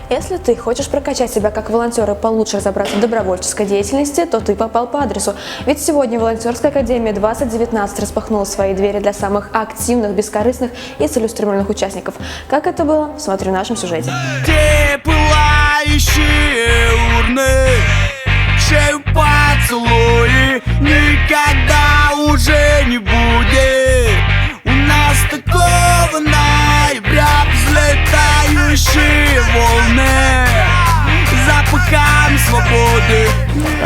Если ты хочешь прокачать себя как волонтер и получше разобраться в добровольческой деятельности, то ты попал по адресу. Ведь сегодня Волонтерская академия 2019 распахнула свои двери для самых активных, бескорыстных и целеустремленных участников. Как это было? Смотри в нашем сюжете. Те пылающие урны, шею поцелуи, никогда уже не будет у нас такого ноября, взлетающие волны, запахом свободы.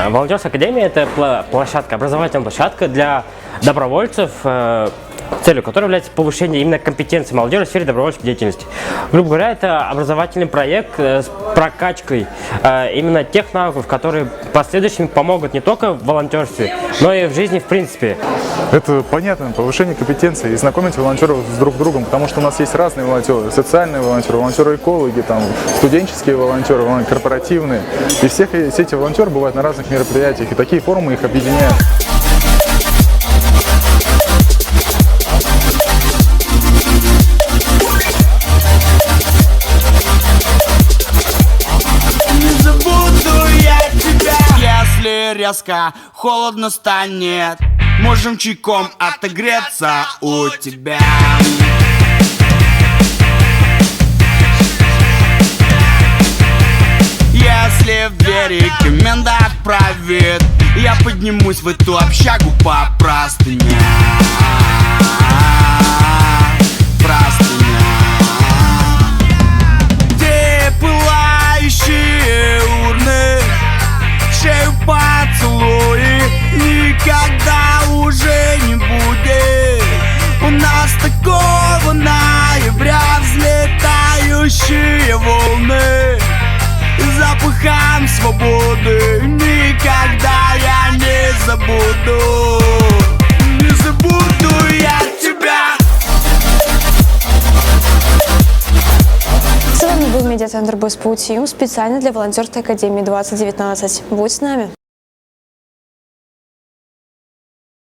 Волонтерская академия – это площадка, образовательная площадка для добровольцев, целью которой является повышение именно компетенции молодежи в сфере добровольческой деятельности. Грубо говоря, это образовательный проект с прокачкой именно тех навыков, которые в последующем помогут не только в волонтерстве, но и в жизни в принципе. Это понятно, повышение компетенции и знакомить волонтеров с друг другом, потому что у нас есть разные волонтеры, социальные волонтеры, волонтеры-экологи, там, студенческие волонтеры, корпоративные. И все эти волонтеры бывают на разных мероприятиях, и такие форумы их объединяют. Резко холодно станет, можем чайком отогреться у тебя. Если в двери коменда отправит, я поднимусь в эту общагу по простыням. Где пылающие урны, шею поцелуи, никогда уже не будет у нас такого ноября, взлетающие волны, запахом свободы, никогда я не забуду, не забуду я тебя. С вами был медиацентр Беспутиум специально для Волонтерской академии 2019. Будь с нами!